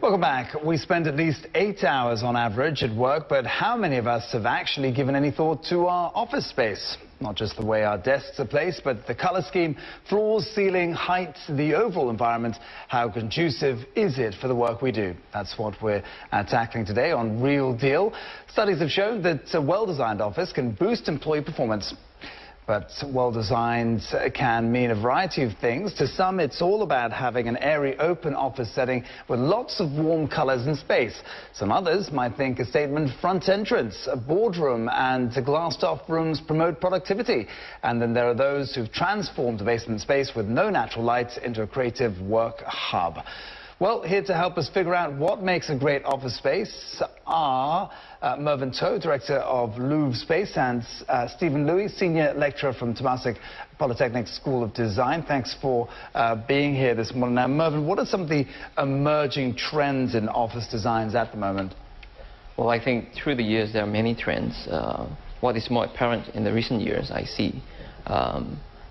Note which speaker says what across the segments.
Speaker 1: Welcome back. We spend at least 8 hours on average at work, but how many of us have actually given any thought to our office space? Not just the way our desks are placed, but the color scheme, floors, ceiling, height, the overall environment. How conducive is it for the work we do? That's what we're tackling today on Real Deal. Studies have shown that a well-designed office can boost employee performance. But well-designed can mean a variety of things. To some, it's all about having an airy, open office setting with lots of warm colors and space. Some others might think a statement front entrance, a boardroom and glassed-off rooms promote productivity. And then there are those who've transformed the basement space with no natural light into a creative work hub. Well, here to help us figure out what makes a great office space are Mervyn, Director of Lourve Space, and Louie, Senior Lecturer from Temasek Polytechnic School of Design. Thanks for being here this morning. Now, Mervyn, what are some of the emerging trends in office designs at the moment?
Speaker 2: Well, I think through the years there are many trends. What is more apparent in the recent years, I see,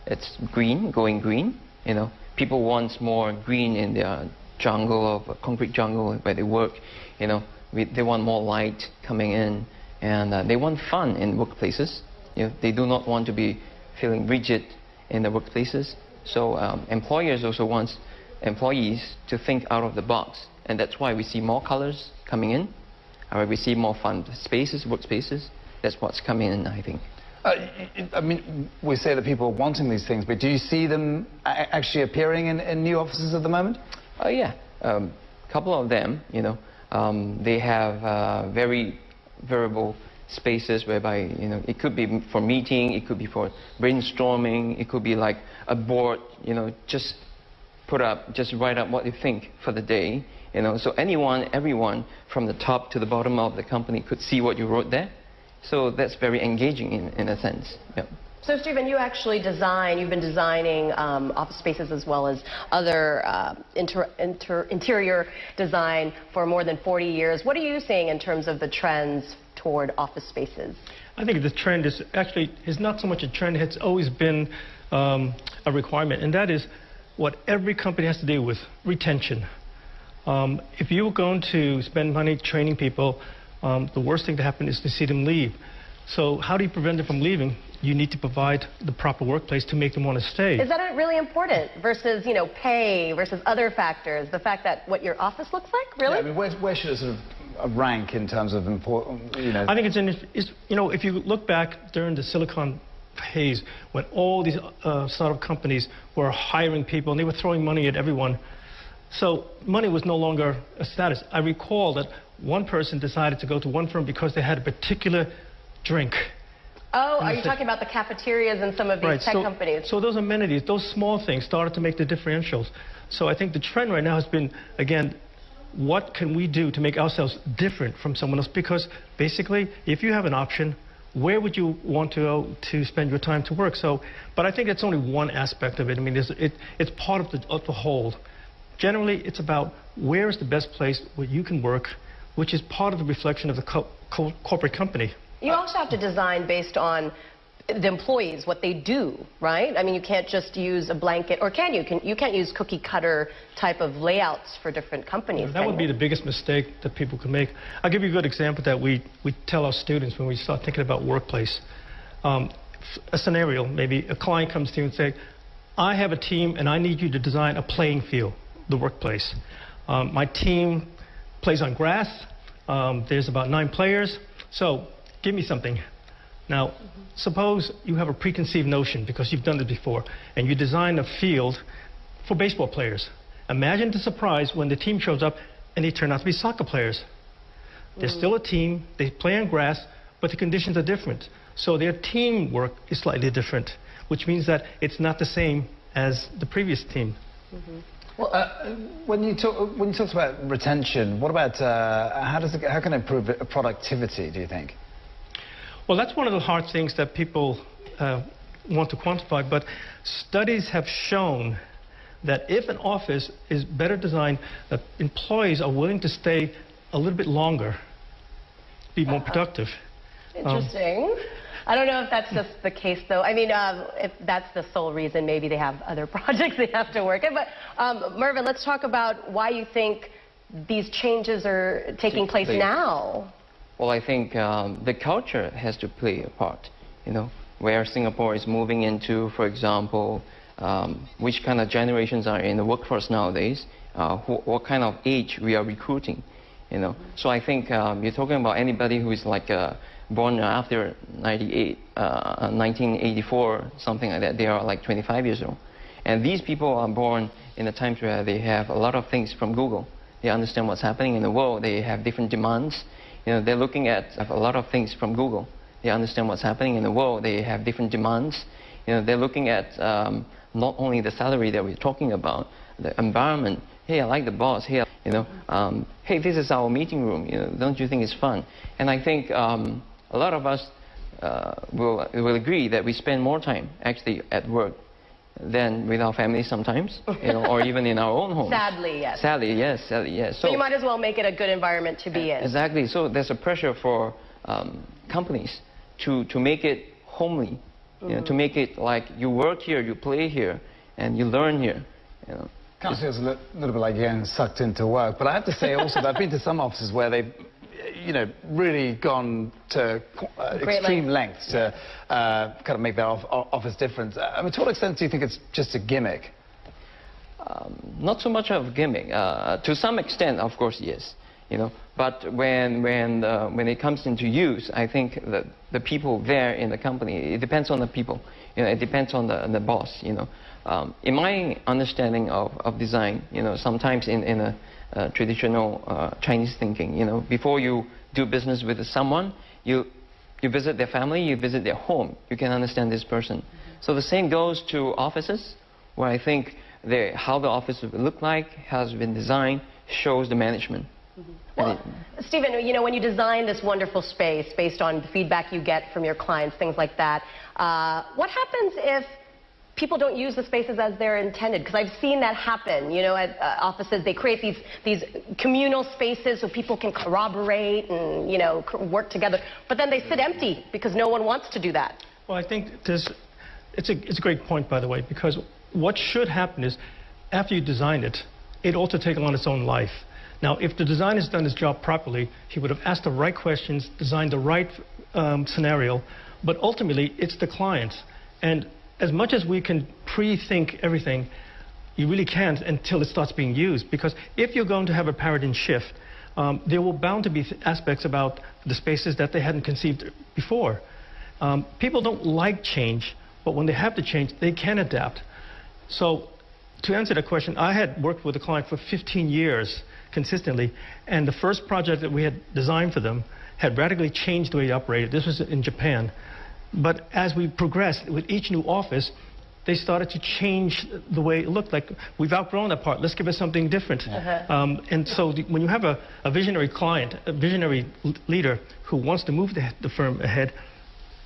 Speaker 2: it's green, going green. You know, people want more green in their jungle, of a concrete jungle where they work. You know, they want more light coming in, and they want fun in workplaces. You know, they do not want to be feeling rigid in the workplaces. So employers also want employees to think out of the box, and that's why we see more colors coming in. We see more fun spaces, workspaces. That's what's coming in, I think.
Speaker 1: I mean, we say that people are wanting these things, but do you see them actually appearing in new offices at the moment?
Speaker 2: Yeah, a couple of them, you know, they have very variable spaces whereby, you know, it could be for meeting, it could be for brainstorming, it could be like a board, you know, just write up what you think for the day, you know, so everyone from the top to the bottom of the company could see what you wrote there. So that's very engaging in a sense. Yeah.
Speaker 3: So, Stephen, you actually you've been designing office spaces as well as other interior design for more than 40 years. What are you seeing in terms of the trends toward office spaces?
Speaker 4: I think the trend is not so much a trend, it's always been a requirement, and that is what every company has to deal with, retention. If you're going to spend money training people, the worst thing to happen is to see them leave. So how do you prevent them from leaving? You need to provide the proper workplace to make them want to stay. Is
Speaker 3: that really important versus, you know, pay versus other factors? The fact that what your office looks like, really?
Speaker 1: Yeah, I mean, where should it sort of rank in terms of important, you know?
Speaker 4: I think you know, if you look back during the Silicon haze, when all these startup companies were hiring people and they were throwing money at everyone, so money was no longer a status. I recall that one person decided to go to one firm because they had a particular drink.
Speaker 3: Oh, are you talking about the cafeterias in some of these tech companies?
Speaker 4: So those amenities, those small things started to make the differentials. So I think the trend right now has been, again, what can we do to make ourselves different from someone else? Because basically, if you have an option, where would you want to go to spend your time to work? So, but I think it's only one aspect of it. I mean, it's part of the whole. Generally, it's about where is the best place where you can work, which is part of the reflection of the corporate company.
Speaker 3: You also have to design based on the employees, what they do, right? I mean, you can't just use a blanket, or can you? You can't use cookie cutter type of layouts for different companies.
Speaker 4: That would be the biggest mistake that people can make. I'll give you a good example that we tell our students when we start thinking about workplace. A scenario, maybe a client comes to you and say, I have a team and I need you to design a playing field, the workplace. My team plays on grass. There's about 9 players. So give me something. Now, suppose you have a preconceived notion because you've done it before, and you design a field for baseball players. Imagine the surprise when the team shows up and they turn out to be soccer players. They're still a team, they play on grass, but the conditions are different. So their teamwork is slightly different, which means that it's not the same as the previous team.
Speaker 1: Well, when you talk about retention, what about how can it improve productivity, do you think?
Speaker 4: Well, that's one of the hard things that people want to quantify, but studies have shown that if an office is better designed, that employees are willing to stay a little bit longer, be more productive.
Speaker 3: Interesting. I don't know if that's just the case, though. I mean, if that's the sole reason, maybe they have other projects they have to work at. But Mervyn, let's talk about why you think these changes are taking place now.
Speaker 2: Well, I think the culture has to play a part, where Singapore is moving into, for example, which kind of generations are in the workforce nowadays, what kind of age we are recruiting, So I think you're talking about anybody who is like born after 1984, something like that. They are like 25 years old. And these people are born in a time where they have a lot of things from Google. They understand what's happening in the world. They have different demands. They're looking at a lot of things from Google. They understand what's happening in the world. They have different demands. They're looking at not only the salary that we're talking about, the environment. Hey, I like the boss. Hey, hey, this is our meeting room. Don't you think it's fun? And I think a lot of us will agree that we spend more time actually at work than with our families sometimes, or even in our own homes.
Speaker 3: Sadly, yes.
Speaker 2: Sadly, yes. Sadly, yes.
Speaker 3: So you might as well make it a good environment to be in.
Speaker 2: Exactly. So there's a pressure for companies to make it homely, to make it like you work here, you play here, and you learn here.
Speaker 1: Kind of feels a little bit like getting sucked into work. But I have to say also that I've been to some offices where they've really gone to extreme lengths to kind of make their office different. I mean, to what extent do you think it's just a gimmick?
Speaker 2: Not so much of a gimmick. To some extent, of course, yes. But when it comes into use, I think that the people there in the company, it depends on the people. It depends on the boss. In my understanding of design, sometimes in a traditional Chinese thinking, before you do business with someone, you visit their family, you visit their home, you can understand this person. So the same goes to offices, where I think how the office will look like, has been designed, shows the management.
Speaker 3: Well, Stephen, when you design this wonderful space based on the feedback you get from your clients, things like that, what happens if people don't use the spaces as they're intended? Because I've seen that happen, at offices. They create these communal spaces so people can corroborate and, work together. But then they sit empty because no one wants to do that.
Speaker 4: Well, I think it's a great point, by the way, because what should happen is after you design it, it ought to take on its own life. Now, if the designer has done his job properly, he would have asked the right questions, designed the right scenario, but ultimately, it's the client. And as much as we can pre-think everything, you really can't until it starts being used. Because if you're going to have a paradigm shift, there will bound to be aspects about the spaces that they hadn't conceived before. People don't like change, but when they have to change, they can adapt. So to answer the question, I had worked with a client for 15 years consistently, and the first project that we had designed for them had radically changed the way they operated. This was in Japan. But as we progressed with each new office, they started to change the way it looked like. We've outgrown that part. Let's give it something different. And so when you have a visionary client, a visionary leader who wants to move the firm ahead,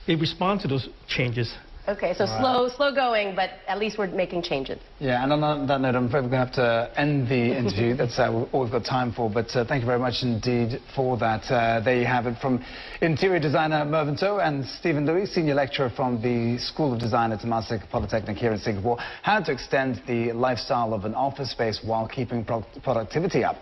Speaker 4: it responds to those changes.
Speaker 3: Okay, so slow going, but at least we're making changes.
Speaker 1: Yeah, and on that note, I'm afraid we're going to have to end the interview. That's all we've got time for, but thank you very much indeed for that. There you have it from interior designer Mervyn and Stephen Louie, senior lecturer from the School of Design at Temasek Polytechnic here in Singapore, how to extend the lifestyle of an office space while keeping productivity up.